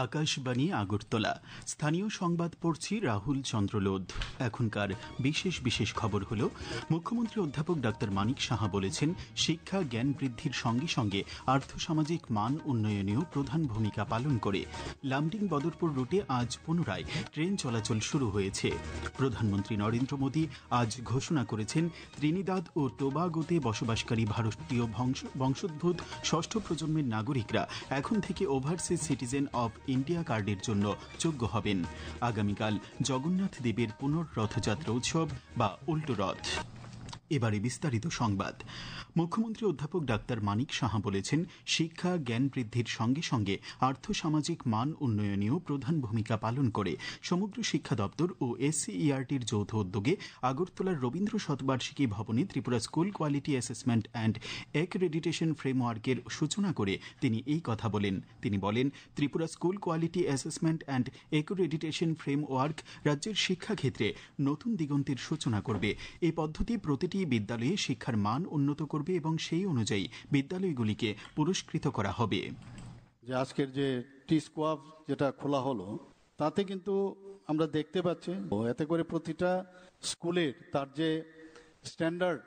আকাশবাণী আগরতলা। স্থানীয় সংবাদ পড়ছি রাহুল চন্দ্রলোধ। এখনকার বিশেষ বিশেষ খবর হলো, মুখ্যমন্ত্রী অধ্যাপক ডাক্তার মানিক সাহা বলেছেন, শিক্ষা জ্ঞান বৃদ্ধির সঙ্গে সঙ্গে আর্থসামাজিক মান উন্নয়নেও প্রধান ভূমিকা পালন করে। লামডিং বদরপুর রুটে আজ পুনরায় ট্রেন চলাচল শুরু হয়েছে। প্রধানমন্ত্রী নরেন্দ্র মোদী আজ ঘোষণা করেছেন, ত্রিনিদাদ ও টোবাগোতে বসবাসকারী ভারতীয় বংশোদ্ভূত ষষ্ঠ প্রজন্মের নাগরিকরা এখন থেকে ওভারসিজ সিটিজেন অব ইন্ডিয়া কার্ডের জন্য যোগ্য হবেন। আগামীকাল জগন্নাথ দেবের পুনর্রথযাত্রা উৎসব বা উল্টো রথ। এবারে বিস্তারিত সংবাদ। মুখ্যমন্ত্রী অধ্যাপক ডাক্তার মানিক সাহা বলেছেন, শিক্ষা জ্ঞান বৃদ্ধির সঙ্গে সঙ্গে আর্থসামাজিক মান উন্নয়নেও প্রধান ভূমিকা পালন করে। সমগ্র শিক্ষা দপ্তর ও এসসিইআরটির যৌথ উদ্যোগে আগরতলার রবীন্দ্র শতবার্ষিকী ভবনে Tripura school quality assessment and accreditation ফ্রেমওয়ার্কের সূচনা করে তিনি এই কথা বলেন। তিনি বলেন, Tripura school quality assessment and accreditation framework রাজ্যের শিক্ষাক্ষেত্রে নতুন দিগন্তের সূচনা করবে। এই পদ্ধতি প্রতিটি বিদ্যালয়ে শিক্ষার মান উন্নত করবে এবং সেই অনুযায়ী বিদ্যালয়গুলিকে পুরস্কৃত করা হবে। যে আজকের যে টি-স্কোয়াব যেটা খোলা হলো, তাতে কিন্তু আমরা দেখতে পাচ্ছি এতে করে প্রতিটা স্কুলের তার যে স্ট্যান্ডার্ড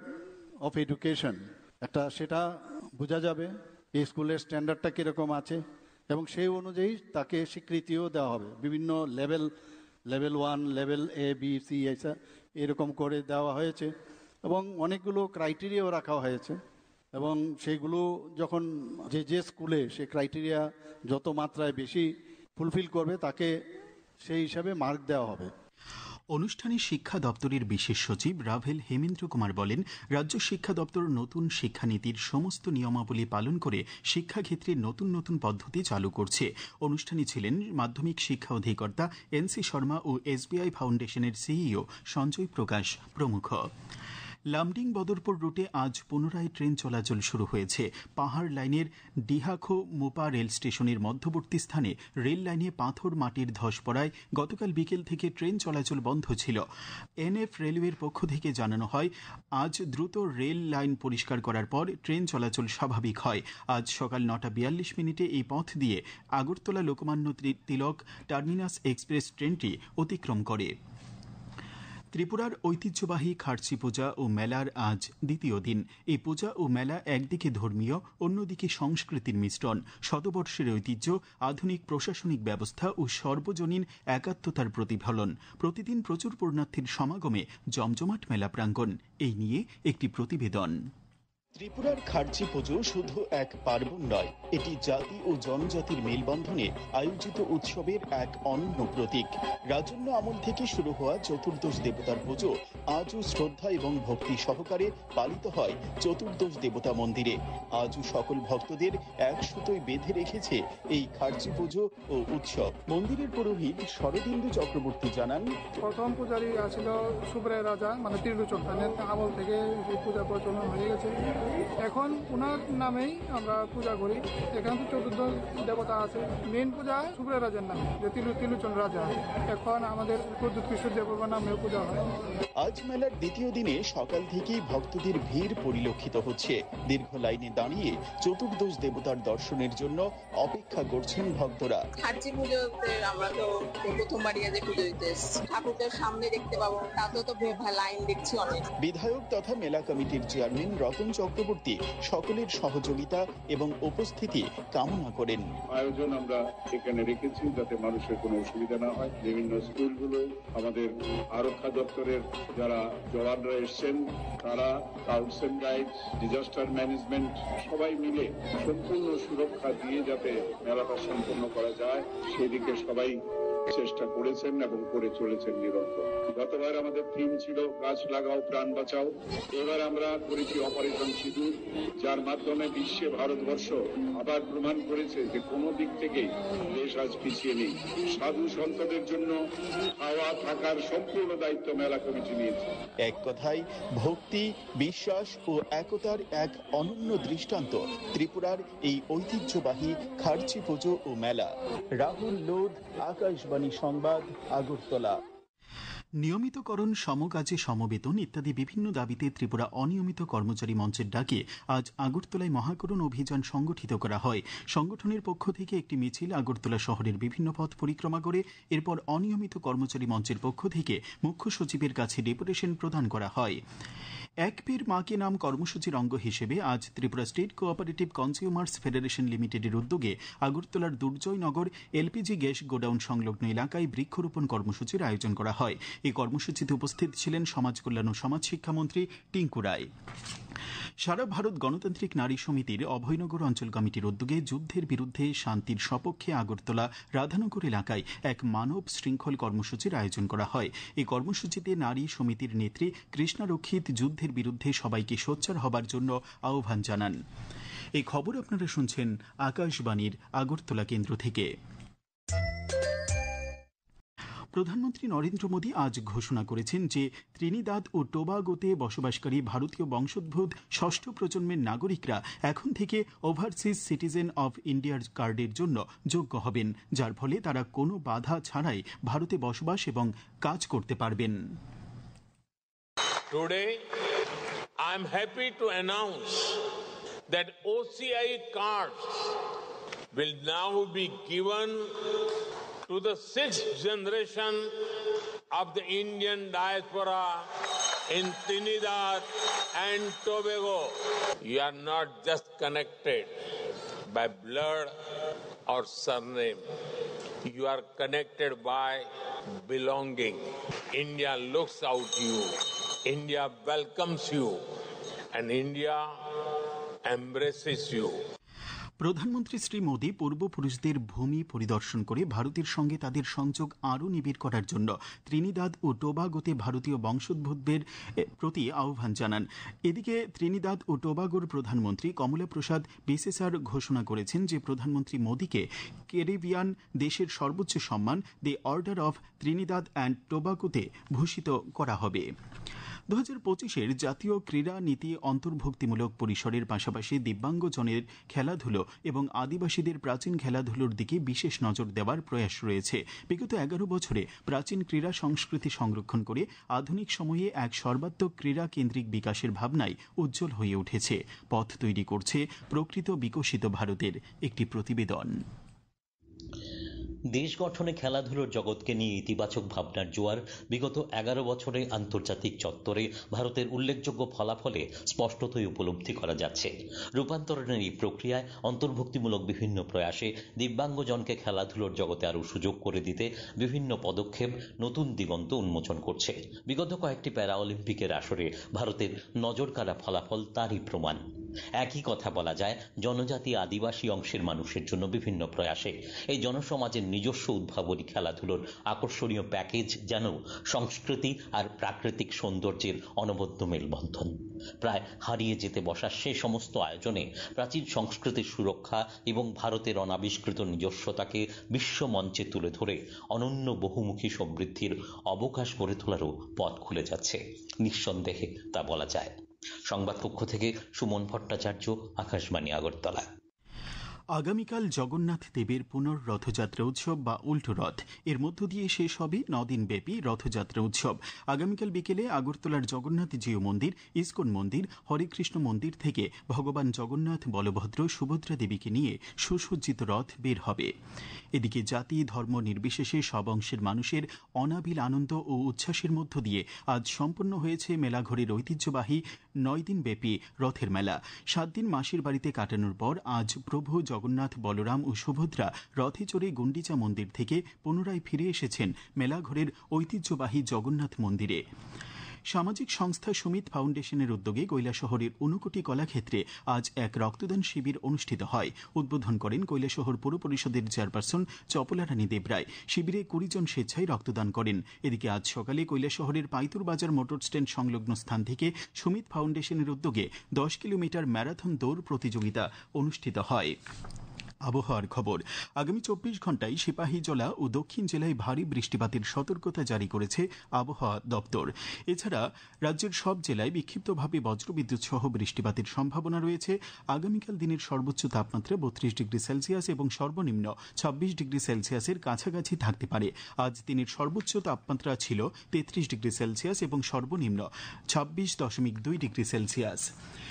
অফ এডুকেশন একটা সেটা বোঝা যাবে, এই স্কুলের স্ট্যান্ডার্ডটা কীরকম আছে এবং সেই অনুযায়ী তাকে স্বীকৃতিও দেওয়া হবে। বিভিন্ন level 1, level A, B, C এরকম করে দেওয়া হয়েছে এবং অনেকগুলো ক্রাইটেরিয়াও রাখা হয়েছে এবং সেইগুলো যখন যে স্কুলে সে ক্রাইটেরিয়া যত মাত্রায় বেশি ফুলফিল করবে তাকে সেই হিসাবে মার্ক দেওয়া হবে। অনুষ্ঠানে শিক্ষা দপ্তরের বিশেষ সচিব রাভেল হেমেন্দ্র কুমার বলেন, রাজ্য শিক্ষা দপ্তর নতুন শিক্ষানীতির সমস্ত নিয়মাবলী পালন করে শিক্ষাক্ষেত্রে নতুন নতুন পদ্ধতি চালু করছে। অনুষ্ঠানে ছিলেন মাধ্যমিক শিক্ষা অধিকর্তা NC শর্মা ও SBI ফাউন্ডেশনের সিইও সঞ্জয় প্রকাশ প্রমুখ। লামডিং বদরপুর রুটে আজ পুনরায় ট্রেন চলাচল শুরু হয়েছে। পাহাড় লাইনের ডিহাখো মোপা রেল স্টেশনের মধ্যবর্তী স্থানে রেল লাইনে পাথর মাটির ধস পড়ায় গতকাল বিকেল থেকে ট্রেন চলাচল বন্ধ ছিল। NF রেলওয়ের পক্ষ থেকে জানানো হয়, আজ দ্রুত রেল লাইন পরিষ্কার করার পর ট্রেন চলাচল স্বাভাবিক হয়। আজ সকাল 9:42 এই পথ দিয়ে আগরতলা লোকমান্য তিলক টার্মিনাস এক্সপ্রেস ট্রেনটি অতিক্রম করে। ত্রিপুরার ঐতিহ্যবাহী খার্চি পূজা ও মেলার আজ দ্বিতীয় দিন। এই পূজা ও মেলা একদিকে ধর্মীয়, অন্যদিকে সংস্কৃতির মিশ্রণ। শতবর্ষের ঐতিহ্য, আধুনিক প্রশাসনিক ব্যবস্থা ও সর্বজনীন একাত্মতার প্রতিফলন। প্রতিদিন প্রচুর পুণ্যার্থীর সমাগমে জমজমাট মেলা প্রাঙ্গণ। এই নিয়ে একটি প্রতিবেদন। ত্রিপুরার খার্চি পুজো শুধু এক পার্বণ নয়, এটি জাতি ও জনজাতির মেলবন্ধনে আয়োজিত উৎসবের এক অনন্য প্রতীক। রাজন্য আমল থেকে শুরু হওয়া চতুর্দশ দেবতার পুজো আজও শ্রদ্ধা এবং ভক্তি সহকারে পালিত হয় চতুর্দশ দেবতা মন্দিরে। আজও সকল ভক্তদের এক সুতোয় বেঁধে রেখেছে এই খার্চি পুজো ও উৎসব। মন্দিরের পুরোহিত শরদিন্দু চক্রবর্তী জানান, প্রথম পূজারী ছিল সুব্রায় রাজা, মানে ত্রিলোচন আমল থেকে পূজা প্রচলন হয়ে গেছে। এখন ওনার নামেই আমরা পূজা করি। এখানে তো চতুর্দশ দেবতা আছে, মেন পূজা সুব্রায় রাজার নামে, যে ত্রিলোচন রাজা। এখন আমাদের প্রদ্যুৎ কিশোর দেববাবার নামেও পূজা হয়। আজ মেলার দ্বিতীয় দিনে সকাল থেকেই ভক্তদের ভিড় পরিলক্ষিত হচ্ছে। দীর্ঘ লাইনে দাঁড়িয়ে চতুর্দশ দেবতার দর্শনের জন্য অপেক্ষা করছেন ভক্তরা। খার্চি পুজোতে আমরা তো প্রথমবারই আজ পুজো দিতে এসেছি, ঠাকুরদের সামনে দেখতে পাবো, তাতেও তো লাইন দেখছি অনেক। বিধায়ক তথা মেলা কমিটির চেয়ারম্যান রতন চক্রবর্তী সকলের সহযোগিতা এবং উপস্থিতি কামনা করেন। আয়োজন আমরা এখানে রেখেছি যাতে মানুষের কোনো অসুবিধা না হয়। বিভিন্ন স্কুলগুলো, আমাদের আরক্ষা দপ্তরের যারা জওয়ানরা এসছেন, তারা scouts and guides, disaster management সবাই মিলে সম্পূর্ণ সুরক্ষা দিয়ে যাতে মেলাটা সম্পন্ন করা যায় সেদিকে সবাই চেষ্টা করেছেন এবং করে চলেছেন নিরন্তর। গতবার আমাদের থিম ছিল গাছ লাগাও প্রাণ বাঁচাও। এবার আমরা করেছি অপারেশন সিঁদুর, যার মাধ্যমে বিশ্বে ভারতবর্ষ আবার প্রমাণ করেছে যে কোনো দিক থেকেই দেশ আজ পিছিয়ে নেই। সাধু সন্তদের জন্য খাওয়া থাকার সম্পূর্ণ দায়িত্ব মেলা কমিটি নিয়েছে। এক কথায় ভক্তি, বিশ্বাস ও একতার এক অনন্য দৃষ্টান্ত ত্রিপুরার এই ঐতিহ্যবাহী খার্চি পুজো ও মেলা। রাহুল লোধ, আকাশবাণী সংবাদ, আগরতলা। নিয়মিতকরণ, সমকাজে সমবেতন ইত্যাদি বিভিন্ন দাবিতে ত্রিপুরা অনিয়মিত কর্মচারী মঞ্চের ডাকে আজ আগরতলায় মহাকরণ অভিযান সংগঠিত করা হয়। সংগঠনের পক্ষ থেকে একটি মিছিল আগরতলা শহরের বিভিন্ন পথ পরিক্রমা করে এরপর অনিয়মিত কর্মচারী মঞ্চের পক্ষ থেকে মুখ্য সচিবের কাছে ডেপুটেশন প্রদান করা হয়। এক পের মাকে নাম কর্মসূচির অঙ্গ হিসেবে আজ Tripura state cooperative consumers federation লিমিটেডের উদ্যোগে আগরতলার দুর্জয়নগর এলপিজি গ্যাস গোডাউন সংলগ্ন এলাকায় বৃক্ষরোপণ কর্মসূচির আয়োজন করা হয়। এই কর্মসূচিতে উপস্থিত ছিলেন সমাজ কল্যাণ ও সমাজ শিক্ষামন্ত্রী টিঙ্কু রায়। সারা ভারত গণতান্ত্রিক নারী সমিতির অভয়নগর অঞ্চল কমিটির উদ্যোগে যুদ্ধের বিরুদ্ধে শান্তির সপক্ষে আগরতলা রাধানগর এলাকায় এক মানব শৃঙ্খল কর্মসূচির আয়োজন করা হয়। এই কর্মসূচিতে নারী সমিতির নেত্রী কৃষ্ণা রক্ষিত যুদ্ধের বিরুদ্ধে সবাইকে সোচ্চার হবার জন্য আহ্বান জানান। এই খবর আপনারা শুনছেন আকাশবাণীর আগরতলা কেন্দ্র থেকে। প্রধানমন্ত্রী নরেন্দ্র মোদী আজ ঘোষণা করেছেন যে ত্রিনিদাদ ও টোবাগোতে বসবাসকারী ভারতীয় বংশোদ্ভূত ষষ্ঠ প্রজন্মের নাগরিকরা এখন থেকে ওভারসিজ সিটিজেন অব ইন্ডিয়ার কার্ডের জন্য যোগ্য হবেন, যার ফলে তারা কোনো বাধা ছাড়াই ভারতে বসবাস এবং কাজ করতে পারবেন। Today, I am happy to announce that OCI cards will now be given to the sixth generation of the Indian diaspora in Trinidad and Tobago. You are not just connected by blood or surname. You are connected by belonging. India looks out to you. India welcomes you. And India embraces you. প্রধানমন্ত্রী শ্রী মোদী পূর্বপুরুষদের ভূমি পরিদর্শন করে ভারতের সঙ্গে তাদের সংযোগ আরও নিবিড় করার জন্য ত্রিনিদাদ ও টোবাগোতে ভারতীয় বংশোদ্ভূতদের প্রতি আহ্বান জানান। এদিকে ত্রিনিদাদ ও টোবাগোর প্রধানমন্ত্রী কমলা প্রসাদ বিসেসার ঘোষণা করেছেন যে প্রধানমন্ত্রী মোদীকে ক্যারিবিয়ান দেশের সর্বোচ্চ সম্মান the order of Trinidad and টোবাগোতে ভূষিত করা হবে। 2025-এর জাতীয় ক্রীড়া নীতি অন্তর্ভুক্তিমূলক পরিসরের পাশাপাশি দিব্যাঙ্গজনের খেলাধুলো এবং আদিবাসীদের প্রাচীন খেলাধুলোর দিকে বিশেষ নজর দেওয়ার প্রয়াস রয়েছে। বিগত 11 বছরে প্রাচীন ক্রীড়া সংস্কৃতি সংরক্ষণ করে আধুনিক সময়ে এক সর্বাত্মক ক্রীড়া কেন্দ্রিক বিকাশের ভাবনায় উজ্জ্বল হয়ে উঠেছে। পথ তৈরি করছে প্রকৃত বিকশিত ভারতের একটি প্রতিবেদন। দেশ গঠনে খেলাধুলোর জগৎকে নিয়ে ইতিবাচক ভাবনার জোয়ার বিগত 11 বছরে আন্তর্জাতিক চত্বরে ভারতের উল্লেখযোগ্য ফলাফলে স্পষ্টতই উপলব্ধি করা যাচ্ছে। রূপান্তরণের এই প্রক্রিয়ায় অন্তর্ভুক্তিমূলক বিভিন্ন প্রয়াসে দিব্যাঙ্গজনকে খেলাধুলোর জগতে আরও সুযোগ করে দিতে বিভিন্ন পদক্ষেপ নতুন দিগন্ত উন্মোচন করছে। বিগত কয়েকটি প্যারা অলিম্পিকের আসরে ভারতের নজরকাড়া ফলাফল তারই প্রমাণ। একই কথা বলা যায় জনজাতি আদিবাসী অংশের মানুষের জন্য বিভিন্ন প্রয়াসে। এই জনসমাজের নিজস্ব উদ্ভাবনী খেলাধুলোর আকর্ষণীয় প্যাকেজ যেন সংস্কৃতি আর প্রাকৃতিক সৌন্দর্যের অনবদ্য মেলবন্ধন। প্রায় হারিয়ে যেতে বসা সে সমস্ত আয়োজনে প্রাচীন সংস্কৃতির সুরক্ষা এবং ভারতের অনাবিষ্কৃত নিজস্বতাকে বিশ্ব মঞ্চে তুলে ধরে অনন্য বহুমুখী সমৃদ্ধির অবকাশ গড়ে তোলারও পথ খুলে যাচ্ছে। নিঃসন্দেহে তা বলা যায়। সংবাদ কক্ষ থেকে সুমন ভট্টাচার্য, আকাশবাণী, আগরতলা। আগামীকাল জগন্নাথ দেবের পুনর্রথযাত্রা উৎসব বা উল্টো রথ এর মধ্য দিয়ে শেষ হবে 9 দিন ব্যাপী রথযাত্রা উৎসব। আগামীকাল বিকেলে আগরতলার জগন্নাথ জিউ মন্দির, ইস্কন মন্দির, হরেকৃষ্ণ মন্দির থেকে ভগবান জগন্নাথ, বলভদ্র, সুভদ্রা দেবীকে নিয়ে সুসজ্জিত রথ বের হবে। এদিকে জাতি ধর্ম নির্বিশেষে সব অংশের মানুষের অনাবিল আনন্দ ও উচ্ছ্বাসের মধ্য দিয়ে আজ সম্পন্ন হয়েছে মেলাঘরের ঐতিহ্যবাহী 9 দিন ব্যাপী রথের মেলা। 7 দিন মাসির বাড়িতে কাটানোর পর আজ প্রভু জগন্নাথ, বলরাম ও সুভদ্রা রথে চড়ে গুন্ডিচা মন্দির থেকে পুনরায় ফিরে এসেছেন মেলাঘরের ঐতিহ্যবাহী জগন্নাথ মন্দিরে। সামাজিক সংস্থা সুমিত ফাউন্ডেশনের উদ্যোগে কৈলাসহরের ঊনকোটি কলাক্ষেত্রে আজ এক রক্তদান শিবির অনুষ্ঠিত হয়। উদ্বোধন করেন কৈলাসহর পৌর পরিষদের চেয়ারপারসন চপলারানী দেবরায়। শিবিরে 20 জন স্বেচ্ছায় রক্তদান করেন। এদিকে আজ সকালে কৈলাসহরের পাইতুর বাজার মোটর স্ট্যান্ড সংলগ্ন স্থান থেকে সুমিত ফাউন্ডেশনের উদ্যোগে 10 কিলোমিটার ম্যারাথন দৌড় প্রতিযোগিতা অনুষ্ঠিত হয়। আবহাওয়ার খবর। আগামী 24 ঘন্টায় সিপাহীজলা ও দক্ষিণ জেলায় ভারী বৃষ্টিপাতের সতর্কতা জারি করেছে আবহাওয়া দপ্তর। এছাড়া রাজ্যের সব জেলায় বিক্ষিপ্তভাবে বজ্রবিদ্যুৎ সহ বৃষ্টিপাতের সম্ভাবনা রয়েছে। আগামীকাল দিনের সর্বোচ্চ তাপমাত্রা 32 ডিগ্রি সেলসিয়াস এবং সর্বনিম্ন 26 ডিগ্রি সেলসিয়াসের কাছাকাছি থাকতে পারে। আজ দিনের সর্বোচ্চ তাপমাত্রা ছিল 33 ডিগ্রি সেলসিয়াস এবং সর্বনিম্ন 26.2 ডিগ্রি সেলসিয়াস।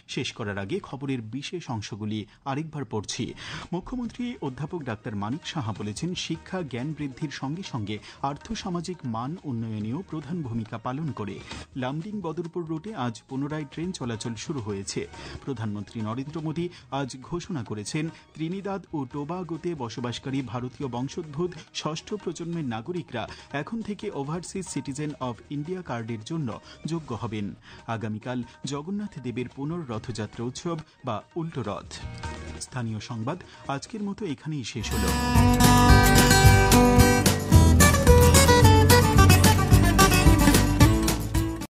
শেষ করার আগে খবরের বিশেষ অংশগুলি আরেকবার পড়ছি। মুখ্যমন্ত্রী অধ্যাপক ডাক্তার মানিক সাহা বলেছেন, শিক্ষা জ্ঞান বৃদ্ধির সঙ্গে সঙ্গে আর্থসামাজিক মান উন্নয়নেও প্রধান ভূমিকা পালন করে। লামডিং বদরপুর রুটে আজ পুনরায় ট্রেন চলাচল শুরু হয়েছে। প্রধানমন্ত্রী নরেন্দ্র মোদী আজ ঘোষণা করেছেন, ত্রিনিদাদ ও টোবাগোতে বসবাসকারী ভারতীয় বংশোদ্ভূত ষষ্ঠ প্রজন্মের নাগরিকরা এখন থেকে ওভারসিজ সিটিজেন অব ইন্ডিয়া কার্ডের জন্য যোগ্য হবেন। আগামীকাল জগন্নাথ দেবের পুনর্রথযাত্রা উৎসব বা উল্টো রথ। স্থানীয় সংবাদ আজকের মতো এখানেই শেষ হলো।